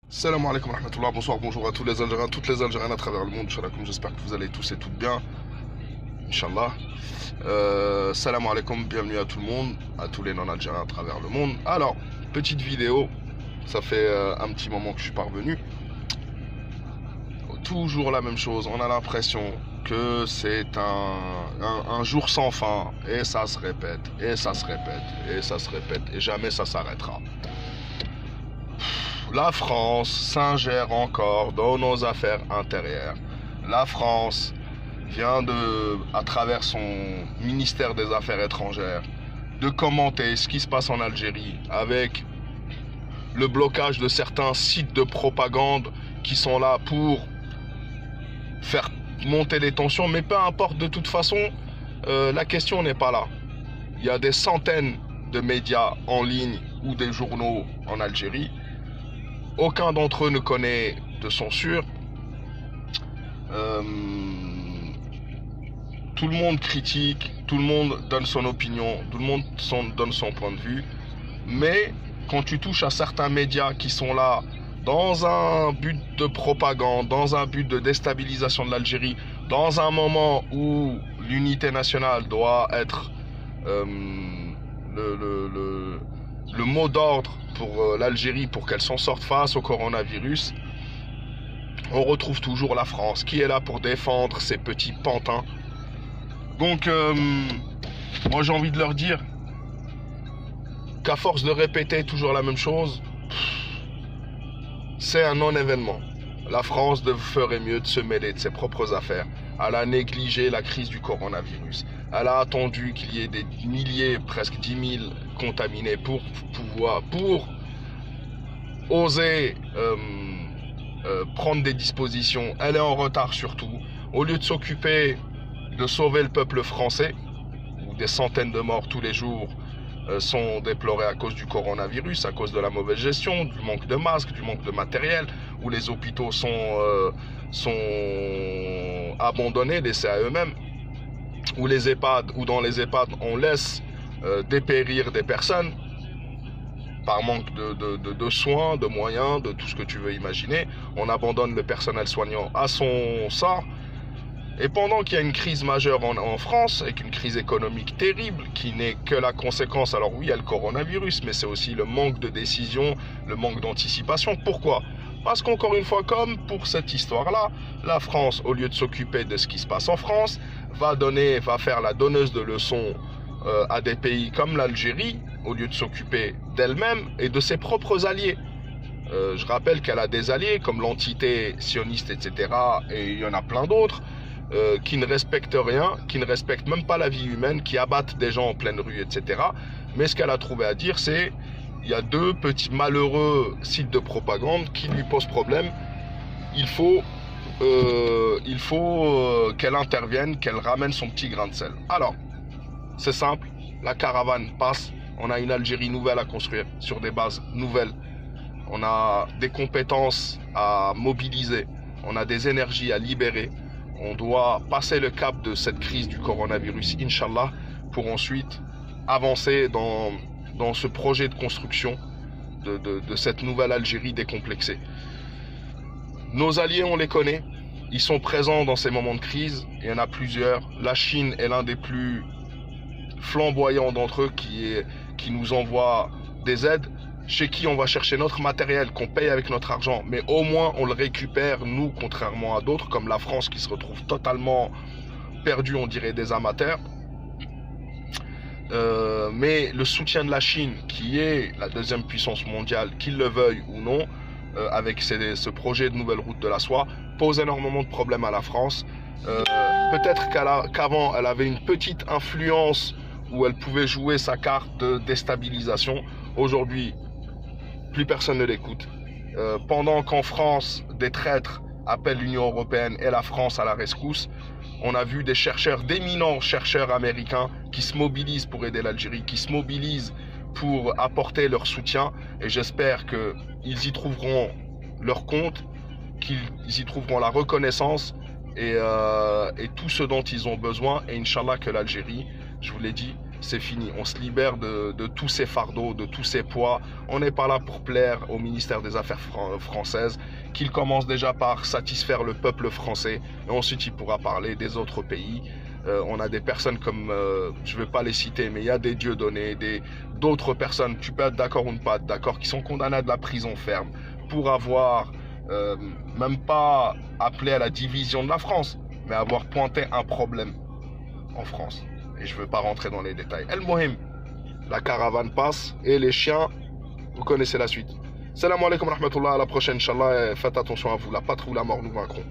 Salam alaikum wa rahmatullah, bonsoir, bonjour à tous les Algériens, toutes les Algériennes à travers le monde. J'espère que vous allez tous et toutes bien. Inch'Allah. Salam alaikum, bienvenue à tout le monde, à tous les non-algériens à travers le monde. Alors, petite vidéo, ça fait un petit moment que je suis parvenu. Toujours la même chose, on a l'impression que c'est un jour sans fin, et ça se répète, et ça se répète, et ça se répète, et jamais ça s'arrêtera. La France s'ingère encore dans nos affaires intérieures. La France vient à travers son ministère des Affaires étrangères, de commenter ce qui se passe en Algérie avec le blocage de certains sites de propagande qui sont là pour faire monter les tensions. Mais peu importe, de toute façon, la question n'est pas là. Il y a des centaines de médias en ligne ou des journaux en Algérie. Aucun d'entre eux ne connaît de censure. Tout le monde critique, tout le monde donne son opinion, tout le monde donne son point de vue. Mais quand tu touches à certains médias qui sont là dans un but de propagande, dans un but de déstabilisation de l'Algérie, dans un moment où l'unité nationale doit être le mot d'ordre pour l'Algérie, pour qu'elle s'en sorte face au coronavirus, on retrouve toujours la France qui est là pour défendre ses petits pantins. Donc, moi j'ai envie de leur dire qu'à force de répéter toujours la même chose, c'est un non-événement. La France ferait mieux de se mêler de ses propres affaires. Elle a négligé la crise du coronavirus. Elle a attendu qu'il y ait des milliers, presque 10 000 contaminés pour oser prendre des dispositions. Elle est en retard surtout. Au lieu de s'occuper de sauver le peuple français, où des centaines de morts tous les jours sont déplorés à cause du coronavirus, à cause de la mauvaise gestion, du manque de masques, du manque de matériel, où les hôpitaux sont abandonnés, laissés à eux-mêmes, où dans les EHPAD on laisse dépérir des personnes par manque de soins, de moyens, de tout ce que tu veux imaginer. On abandonne le personnel soignant à son sort. Et pendant qu'il y a une crise majeure en France, avec une crise économique terrible, qui n'est que la conséquence, alors oui, il y a le coronavirus, mais c'est aussi le manque de décision, le manque d'anticipation. Pourquoi ? Parce qu'encore une fois, comme pour cette histoire-là, la France, au lieu de s'occuper de ce qui se passe en France, va faire la donneuse de leçons à des pays comme l'Algérie, au lieu de s'occuper d'elle-même et de ses propres alliés. Je rappelle qu'elle a des alliés comme l'entité sioniste, etc. Et il y en a plein d'autres. Qui ne respectent rien, qui ne respectent même pas la vie humaine, qui abattent des gens en pleine rue, etc. Mais ce qu'elle a trouvé à dire, c'est il y a deux petits malheureux sites de propagande qui lui posent problème. Il faut qu'elle intervienne, qu'elle ramène son petit grain de sel. Alors, c'est simple, la caravane passe, on a une Algérie nouvelle à construire sur des bases nouvelles. On a des compétences à mobiliser, on a des énergies à libérer. On doit passer le cap de cette crise du coronavirus, Inch'Allah, pour ensuite avancer dans ce projet de construction de cette nouvelle Algérie décomplexée. Nos alliés, on les connaît, ils sont présents dans ces moments de crise, il y en a plusieurs. La Chine est l'un des plus flamboyants d'entre eux qui nous envoie des aides, chez qui on va chercher notre matériel qu'on paye avec notre argent, mais au moins on le récupère, nous, contrairement à d'autres, comme la France qui se retrouve totalement perdue, on dirait des amateurs. Mais le soutien de la Chine, qui est la deuxième puissance mondiale, qu'ils le veuillent ou non, avec ce projet de nouvelle route de la soie, pose énormément de problèmes à la France. Peut-être qu'avant, elle avait une petite influence où elle pouvait jouer sa carte de déstabilisation. Aujourd'hui, plus personne ne l'écoute. Pendant qu'en France, des traîtres appellent l'Union européenne et la France à la rescousse, on a vu d'éminents chercheurs américains qui se mobilisent pour aider l'Algérie, qui se mobilisent pour apporter leur soutien. Et j'espère qu'ils y trouveront leur compte, qu'ils y trouveront la reconnaissance et tout ce dont ils ont besoin. Et Inch'Allah que l'Algérie, je vous l'ai dit, c'est fini. On se libère de tous ces fardeaux, de tous ces poids. On n'est pas là pour plaire au ministère des Affaires françaises, qu'il commence déjà par satisfaire le peuple français, et ensuite il pourra parler des autres pays. On a des personnes comme, je ne vais pas les citer, mais il y a des Dieudonné, d'autres personnes, tu peux être d'accord ou ne pas être d'accord, qui sont condamnées à de la prison ferme pour avoir même pas appelé à la division de la France, mais avoir pointé un problème en France. Et je ne veux pas rentrer dans les détails. El Mohim, la caravane passe et les chiens, vous connaissez la suite. Salam alaikum wa rahmatullah, à la prochaine, Inch'Allah, faites attention à vous, la patrouille, la mort, nous vaincrons.